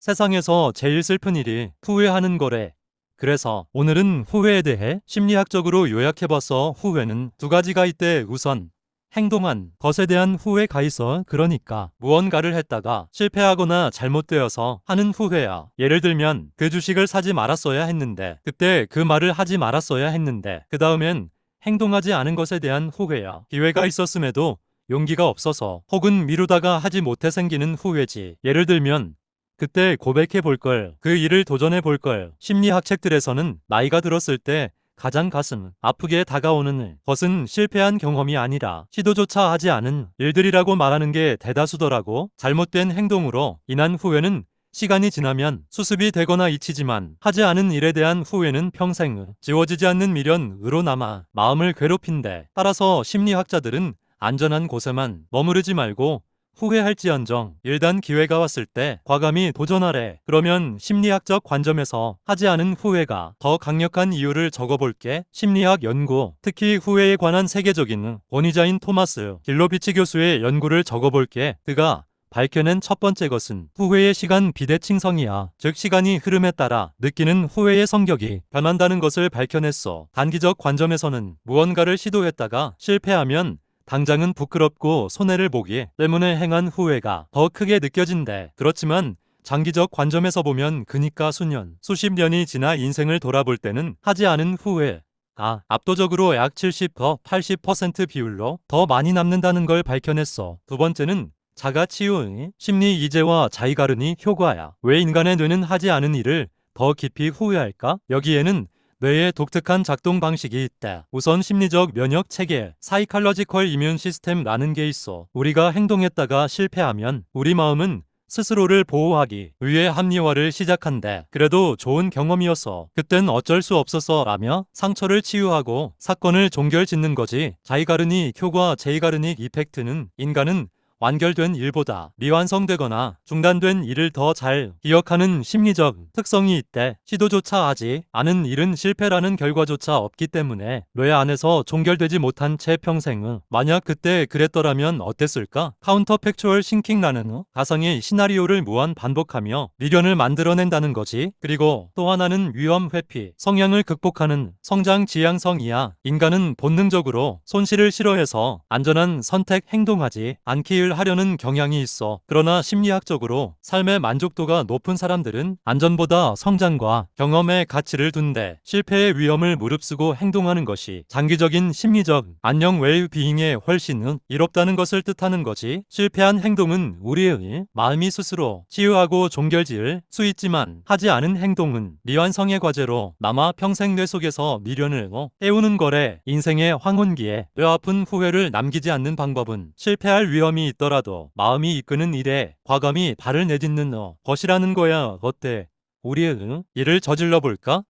세상에서 제일 슬픈 일이 후회하는 거래. 그래서 오늘은 후회에 대해 심리학적으로 요약해봤어. 후회는 두 가지가 있대. 우선 행동한 것에 대한 후회가 있어. 그러니까 무언가를 했다가 실패하거나 잘못되어서 하는 후회야. 예를 들면 그 주식을 사지 말았어야 했는데, 그때 그 말을 하지 말았어야 했는데, 그 다음엔 행동하지 않은 것에 대한 후회야. 기회가 있었음에도 용기가 없어서 혹은 미루다가 하지 못해 생기는 후회지. 예를 들면 그때 고백해 볼 걸, 그 일을 도전해 볼 걸. 심리학 책들에서는 나이가 들었을 때 가장 가슴 아프게 다가오는 것은 실패한 경험이 아니라 시도조차 하지 않은 일들이라고 말하는 게 대다수더라고. 잘못된 행동으로 인한 후회는 시간이 지나면 수습이 되거나 잊히지만, 하지 않은 일에 대한 후회는 평생 지워지지 않는 미련으로 남아 마음을 괴롭힌대. 따라서 심리학자들은 안전한 곳에만 머무르지 말고 후회할지언정 일단 기회가 왔을 때 과감히 도전하래. 그러면 심리학적 관점에서 하지 않은 후회가 더 강력한 이유를 적어볼게. 심리학 연구, 특히 후회에 관한 세계적인 권위자인 토마스 길로비치 교수의 연구를 적어볼게. 그가 밝혀낸 첫 번째 것은 후회의 시간 비대칭성이야. 즉 시간이 흐름에 따라 느끼는 후회의 성격이 변한다는 것을 밝혀냈어. 단기적 관점에서는 무언가를 시도했다가 실패하면 당장은 부끄럽고 손해를 보기 때문에 행한 후회가 더 크게 느껴진대. 그렇지만 장기적 관점에서 보면, 그니까 수년, 수십 년이 지나 인생을 돌아볼 때는 하지 않은 후회가 압도적으로 약 70~80% 비율로 더 많이 남는다는 걸 밝혀냈어. 두 번째는 자가치유 심리 이재와 자이가르니 효과야. 왜 인간의 뇌는 하지 않은 일을 더 깊이 후회할까? 여기에는 뇌의 독특한 작동 방식이 있다. 우선 심리적 면역 체계, 사이칼러지컬 이뮨 시스템라는 게 있어. 우리가 행동했다가 실패하면 우리 마음은 스스로를 보호하기 위해 합리화를 시작한대. 그래도 좋은 경험이었어, 그땐 어쩔 수 없었어 라며 상처를 치유하고 사건을 종결짓는 거지. 자이가르닉 효과, 제이가르닉 이펙트는 인간은 완결된 일보다 미완성되거나 중단된 일을 더 잘 기억하는 심리적 특성이 있대. 시도조차 하지 않은 일은 실패라는 결과조차 없기 때문에 뇌 안에서 종결되지 못한 채 평생, 만약 그때 그랬더라면 어땠을까? 카운터 팩추얼 싱킹라는 가상의 시나리오를 무한 반복하며 미련을 만들어낸다는 거지. 그리고 또 하나는 위험 회피 성향을 극복하는 성장 지향성이야. 인간은 본능적으로 손실을 싫어해서 안전한 선택, 행동하지 않기를 하려는 경향이 있어. 그러나 심리학적으로 삶의 만족도가 높은 사람들은 안전보다 성장과 경험에 가치를 둔대. 실패의 위험을 무릅쓰고 행동하는 것이 장기적인 심리적 안녕 웰비잉에 훨씬 이롭다는 것을 뜻하는 거지. 실패한 행동은 우리의 마음이 스스로 치유하고 종결지을 수 있지만, 하지 않은 행동은 미완성의 과제로 남아 평생 뇌 속에서 미련을 해오는 거래. 인생의 황혼기에 뼈아픈 후회를 남기지 않는 방법은 실패할 위험이 있더라도 마음이 이끄는 일에 과감히 발을 내딛는 것이라는 거야. 어때? 우리의 일을 저질러 볼까?